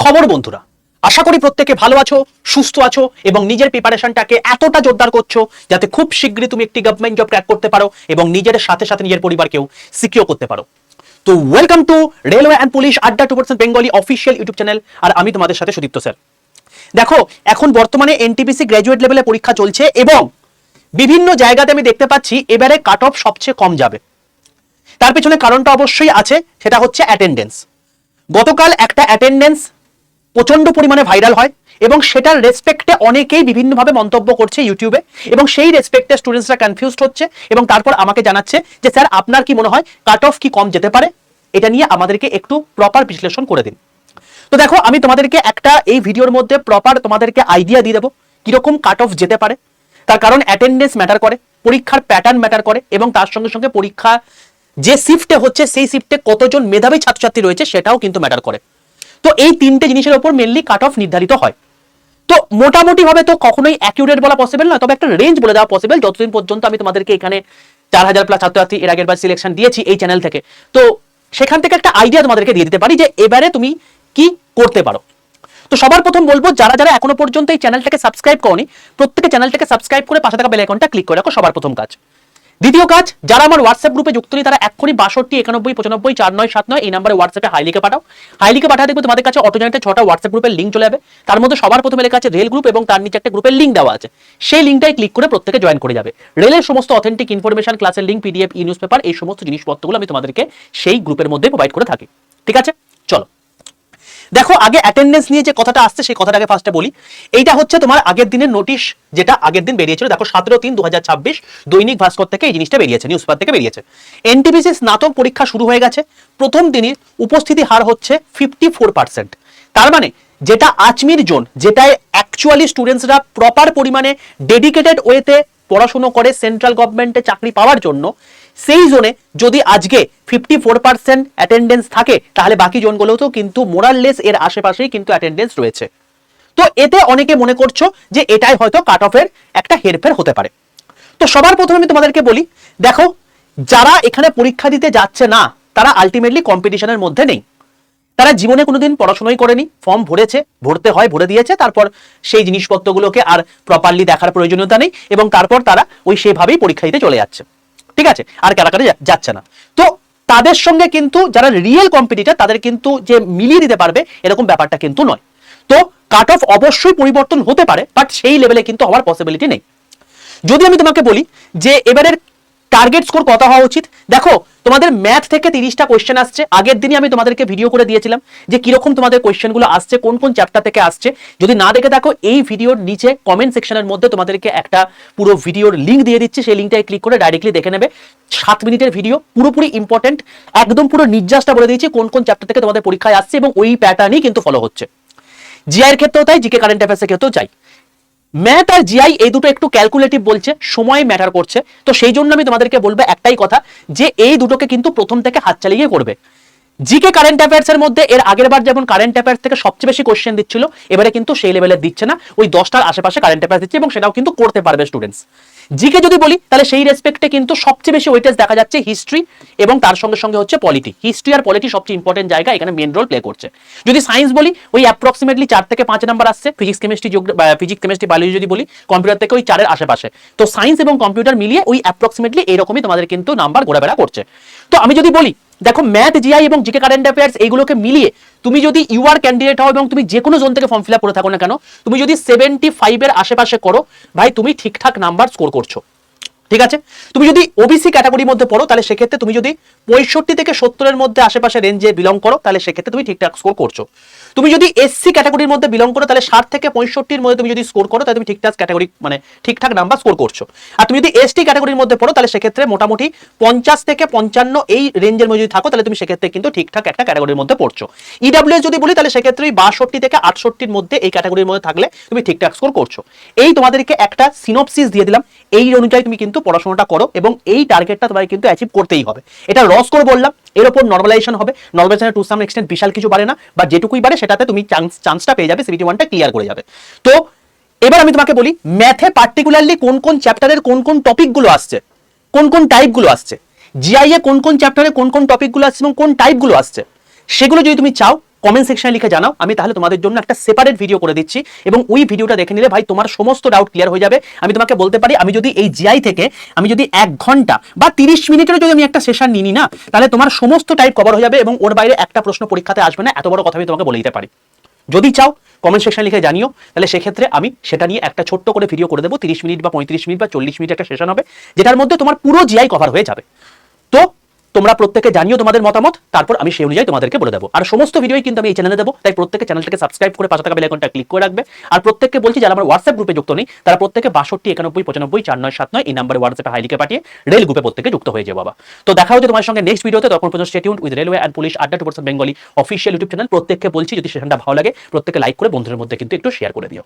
খবর বন্ধুরা, আশা করি প্রত্যেকে ভালো আছো, সুস্থ আছো এবং নিজের প্রিপারেশনটাকে এতটা জোরদার করছো যাতে খুব শীঘ্রই তুমি একটি গভর্নমেন্ট জব ক্র্যাক করতে পারো এবং নিজের সাথে সাথে নিজের পরিবারকেও সিকিউর করতে পারো। তো welcome to railway and police আড্ডা 2% বেঙ্গলি অফিসিয়াল ইউটিউব চ্যানেল। আর আমি তোমাদের সাথে সুদীপ্ত স্যার। দেখো, এখন বর্তমানে এনটিপিসি গ্র্যাজুয়েট লেভেলে পরীক্ষা চলছে এবং বিভিন্ন জায়গাতে আমি দেখতে পাচ্ছি এবারে কাট অফ সবচেয়ে কম যাবে। তার পেছনে কারণটা অবশ্যই আছে, সেটা হচ্ছে অ্যাটেন্ডেন্স। গতকাল একটা অ্যাটেন্ডেন্স প্রচন্ড পরিমাণে ভাইরাল হয় এবং সেটার রেসপেক্টে অনেকেই বিভিন্নভাবে মন্তব্য করছে ইউটিউবে এবং সেই রেসপেক্টে স্টুডেন্টসরা কনফিউজড হচ্ছে এবং তারপর আমাকে জানাচ্ছে যে স্যার আপনার কি মনে হয় কাট অফ কি কম যেতে পারে, এটা নিয়ে আমাদেরকে একটু প্রপার বিশ্লেষণ করে দিন। তো দেখো, আমি তোমাদেরকে একটা এই ভিডিওর মধ্যে প্রপার তোমাদেরকে আইডিয়া দিয়ে দেবো কিরকম কাট অফ যেতে পারে। তার কারণ অ্যাটেন্ডেন্স ম্যাটার করে, পরীক্ষার প্যাটার্ন ম্যাটার করে এবং তার সঙ্গে সঙ্গে পরীক্ষা যে শিফটে হচ্ছে সেই শিফটে কতজন মেধাবী ছাত্রছাত্রী রয়েছে সেটাও কিন্তু ম্যাটার করে। তো এই তিনটে জিনিসের উপর মেনলি কাট অফ নির্ধারিত হয়। তো মোটামুটি ভাবে তো কখনোই অ্যাকিউরেট বলা পসিবল নয়, তবে একটা রেঞ্জ বলে দেওয়া পসিবল যতদিন পর্যন্ত আমি তোমাদেরকে এখানে 4000 প্লাস ছাত্রছাত্রী এর আগের বার সিলেকশন দিয়েছি এই চ্যানেল থেকে। তো সেখান থেকে একটা আইডিয়া তোমাদেরকে দিয়ে দিতে পারি যে এবারে তুমি কি করতে পারো। তো সবার প্রথম বলবো, যারা যারা এখনো পর্যন্ত এই চ্যানেলটাকে সাবস্ক্রাইব করনি প্রত্যেকে চ্যানেলটাকে সাবস্ক্রাইব করে পাশে থাকা বেল আইকনটা ক্লিক করে রাখো, সবার প্রথম কাজ। দ্বিতীয় কাজ, যারা আমার হোয়াটসঅ্যাপ গ্রুপে যুক্ত নেই তারা এক্ষুনি 62 91 95 4979 এই নাম্বারে হোয়াটসঅ্যাপে হাই লিখে পাঠাও। হাই লিখে পাঠাতে দেখবে তোমাদের কাছে অটোজেনারেটে 6টা হোয়াটসঅ্যাপ গ্রুপের লিঙ্ক চলে যাবে। তার মধ্যে সবার প্রথমে লেখা আছে রেল গ্রুপ এবং তার নিচে একটা গ্রুপের লিঙ্ক দেওয়া আছে। সেই লিঙ্কটাই ক্লিক করে প্রত্যেকে জয়েন করে যাবে। রেলের সমস্ত অথেন্টিক ইনফরমেশন, ক্লাসের লিঙ্ক, পিডিএফ, ই নিউজ পেপার, এই সমস্ত জিনিসপত্রগুলো আমি তোমাদেরকে সেই গ্রুপের মধ্যে প্রোভাইড করে থাকি। ঠিক আছে, চলো দেখো, আগে অ্যাটেন্ডেন্স নিয়ে যে কথাটা আসছে সেই কথাটাকে ফার্স্টে বলি। এইটা হচ্ছে তোমার আগের দিনের নোটিশ, যেটা আগের দিন বেরিয়েছিল। দেখো 17/3/2026 দৈনিক ভাস্কর থেকে এই জিনিসটা বেরিয়েছে, নিউজ পেপার থেকে বেরিয়েছে। এনটিপিসি স্নাতক পরীক্ষা শুরু হয়ে গেছে। প্রথম দিনের উপস্থিতি হার হচ্ছে 54%। তার মানে যেটা আজমির জোন, যেটায় অ্যাকচুয়ালি স্টুডেন্টসরা প্রপার পরিমাণে ডেডিকেটেড ওয়েতে পড়াশুনো করে সেন্ট্রাল গভর্নমেন্টে চাকরি পাওয়ার জন্য, সেই জোনে যদি আজকে 54% অ্যাটেন্ডেন্স থাকে তাহলে বাকি জোনগুলোতেও কিন্তু মোরাললেস এর আশেপাশেই কিন্তু অ্যাটেন্ডেন্স রয়েছে। তো এতে অনেকে মনে করছো যে এটাই হয়তো কাট অফের একটা হেরফের হতে পারে। তো সবার প্রথমে আমি তোমাদেরকে বলি, দেখো যারা এখানে পরীক্ষা দিতে যাচ্ছে না তারা আলটিমেটলি কম্পিটিশনের মধ্যে নেই। তারা জীবনে কোনোদিন পড়াশোনাই করেনি, ফর্ম ভরেছে, ভরতে হয় ভরে দিয়েছে, তারপর সেই জিনিসপত্রগুলোকে আর প্রপারলি দেখার প্রয়োজনীয়তা নেই এবং তারপর তারা ওই সেভাবেই পরীক্ষা দিতে চলে যাচ্ছে। ঠিক আছে, আর কারাকারে যাচ্ছে না। তো তাদের সঙ্গে কিন্তু যারা রিয়েল কম্পিটিটর তাদের কিন্তু যে মিলিয়ে দিতে পারবে এরকম ব্যাপারটা কিন্তু নয়। তো কাট অফ অবশ্যই পরিবর্তন হতে পারে, বাট সেই লেভেলে কিন্তু হওয়ার পসিবিলিটি নেই। যদি আমি তোমাকে বলি যে এবারের টার্গেট স্কোর কত হওয়া উচিত, দেখো তোমাদের ম্যাথ থেকে 30টা কোয়েশ্চেন আসছে। আগের দিনই আমি তোমাদেরকে ভিডিও করে দিয়েছিলাম যে কিরকম তোমাদের কোয়েশ্চেনগুলো আসছে, কোন কোন চ্যাপ্টার থেকে আসছে। যদি না দেখে থাকো এই ভিডিওর নিচে কমেন্ট সেকশনের মধ্যে তোমাদেরকে একটা পুরো ভিডিওর লিঙ্ক দিয়ে দিচ্ছি, সেই লিঙ্কটায় ক্লিক করে ডাইরেক্টলি দেখে নেবে। 7 মিনিটের ভিডিও, পুরোপুরি ইম্পর্টেন্ট, একদম পুরো নির্যাসটা বলে দিয়েছি কোন কোন চ্যাপ্টার থেকে তোমাদের পরীক্ষায় আসছে এবং ওই প্যাটার্নই কিন্তু ফলো হচ্ছে। জিআই এর ক্ষেত্রেও তাই, জিকে কারেন্ট অ্যাফেয়ার্সের ক্ষেত্রেও চাই। ম্যাথ আর জিআই এই দুটো একটু ক্যালকুলেটিভ বলছে, সময় ম্যাটার করছে। তো সেই জন্য আমি তোমাদেরকে বলবো একটাই কথা, যে এই দুটোকে কিন্তু প্রথম থেকে হাত চালিয়ে করবে। জিকে কারেন্ট অ্যাফেয়ার্স এর মধ্যে এর আগের বার যেমন কারেন্ট অ্যাফেয়ার্স থেকে সবচেয়ে বেশি কোশ্চেন দিচ্ছিল, এবারে কিন্তু সেই লেভেলে দিচ্ছে না, ওই 10টার আশেপাশে কারেন্ট অ্যাফেয়ার্স দিচ্ছে এবং সেটাও কিন্তু করতে পারবে স্টুডেন্টস। জিকে যদি বলি তাহলে সেই রেসপেক্টে কিন্তু সবচেয়ে বেশি ওয়েটেজ দেখা যাচ্ছে হিস্ট্রি এবং তার সঙ্গে সঙ্গে হচ্ছে পলিটি। হিস্ট্রি আর পলিটি সবচেয়ে ইম্পর্টেন্ট জায়গা, এখানে মেন রোল প্লে করছে। যদি সায়েন্স বলি ওই অ্যাপ্রক্সিমেটলি 4 থেকে 5 নাম্বার আসছে। ফিজিক্স কেমিস্ট্রি বায়োলজি যদি বলি কম্পিউটার থেকে ওই 4 এর আশেপাশে। তো সায়েন্স এবং কম্পিউটার মিলিয়ে ওই অ্যাপ্রক্সিমেটলি এরকমই তোমাদের কিন্তু নাম্বার ঘোরাফেরা করছে। তো আমি যদি বলি, দেখো ম্যাথ, জিআই এবং জিকে কারেন্ট অ্যাফেয়ার্স এইগুলোকে মিলিয়ে তুমি যদি ইউআর ক্যান্ডিডেট হও এবং তুমি যে কোনো জোন থেকে ফর্ম ফিল আপ করে থাকো না কেন, তুমি যদি 75 এর আশেপাশে করো ভাই, তুমি ঠিকঠাক নাম্বার স্কোর করছো। ঠিক আছে, তুমি যদি ওবিসি ক্যাটাগরির মধ্যে পড়ো তাহলে সেক্ষেত্রে তুমি যদি 65 থেকে 70 এর মধ্যে আশেপাশে রেঞ্জে বিলং করো তাহলে সেক্ষেত্রে তুমি ঠিকঠাক স্কোর করছো। তুমি যদি এসসি ক্যাটাগরির মধ্যে বিলং করো তাহলে 60 থেকে 65 মধ্যে তুমি যদি স্কোর করো তাহলে তুমি ঠিকঠাক ক্যাটাগরি মানে ঠিকঠাক নাম্বার স্কোর করছো। আর তুমি যদি এসটি ক্যাটাগরির মধ্যে পড়ো তাহলে সেক্ষেত্রে মোটামুটি 50 থেকে 55 এই রেঞ্জের মধ্যে যদি থাকো তাহলে তুমি সেক্ষেত্রে কিন্তু ঠিকঠাক একটা ক্যাটাগরির মধ্যে পড়ছো। ইডব্লিউএস যদি বলি তাহলে সেক্ষেত্রে 62 থেকে 68 মধ্যে এই ক্যাটাগরির মধ্যে থাকলে তুমি ঠিকঠাক স্কোর করছো। এই তোমাদেরকে একটা সিনপসিস দিয়ে দিলাম, এই অনুযায়ী তুমি কিন্তু পড়াশোনাটা করো এবং এই টার্গেটটা তোমাকে কিন্তু অ্যাচিভ করতেই হবে। এটা র স্কোর বললাম, এর উপর নরমালাইজেশন হবে। নরমালাইজেশন টু সাম এক্সটেন্ট বিশাল কিছু বাড়ে না, বা যেটুকুই বাড়ে সেটাতে তুমি চান্সটা পেয়ে যাবে, সিবিটি 1টা ক্লিয়ার করে যাবে। তো এবার আমি তোমাকে বলি ম্যাথে পার্টিকুলারলি কোন কোন চ্যাপ্টারের কোন কোন টপিকগুলো আসছে, কোন কোন টাইপগুলো আসছে। জিআই এ কোন কোন চ্যাপ্টারে কোন কোন টপিকগুলো আসছে এবং কোন টাইপগুলো আসছে, সেগুলো যদি তুমি চাও কমেন্ট সেকশনে লিখে জানাও, আমি তাহলে তোমাদের জন্য একটা সেপারেট ভিডিও করে দিচ্ছি এবং ওই ভিডিওটা দেখে নিলে ভাই তোমার সমস্ত ডাউট ক্লিয়ার হয়ে যাবে। আমি তোমাকে বলতে পারি, আমি যদি এই জিআই থেকে আমি যদি 1 ঘন্টা বা 30 মিনিটেরও যদি আমি একটা সেশন নিই না, তাহলে তোমার সমস্ত টাইপ কভার হয়ে যাবে এবং ওর বাইরে একটা প্রশ্ন পরীক্ষাতে আসবে না। এত বড় কথা আমি তোমাকে বলে দিতে পারি। যদি চাও কমেন্ট সেকশনে লিখে জানিও, তাহলে সেক্ষেত্রে আমি সেটা নিয়ে একটা ছোট্ট করে ভিডিও করে দেবো। 30 মিনিট বা 35 মিনিট বা 40 মিনিট একটা সেশন হবে, যেটার মধ্যে তোমার পুরো জিআই কভার হয়ে যাবে। তো তোমরা প্রত্যেকে জানিও তোমাদের মতামত, তারপর আমি সেই অনুযায়ী তোমাদেরকে বলে দেবো। আর সমস্ত ভিডিওই কিন্তু আমি এই চ্যানেলে দেবো, তাই প্রত্যেকে চ্যানেলটাকে সাবস্ক্রাইব করে পাশে থাকা বেল আইকনটা ক্লিক করে রাখবে। আর প্রত্যেককে বলছি, যারা আমার হোয়াটসঅ্যাপ গ্রুপে যুক্ত নেই, তারা প্রত্যেকে 62 91 95 4979 এই নাম্বারে হোয়াটসঅ্যাপে হাই লিখে পাঠিয়ে রেল গ্রুপে প্রত্যেকে যুক্ত হয়ে যাবে বাবা। তো দেখা হচ্ছে তোমার সঙ্গে নেক্সট ভিডিওতে। তখন পর্যন্ত stay tuned with railway and police আড্ডা 2% বেঙ্গলি অফিসিয়াল ইউটিউব চ্যানেল। প্রত্যেককে বলছি, যদি সেশনটা ভালো লাগে প্রত্যেকে লাইক করে বন্ধুদের মধ্যে কিন্তু একটু শেয়ার করে দিও।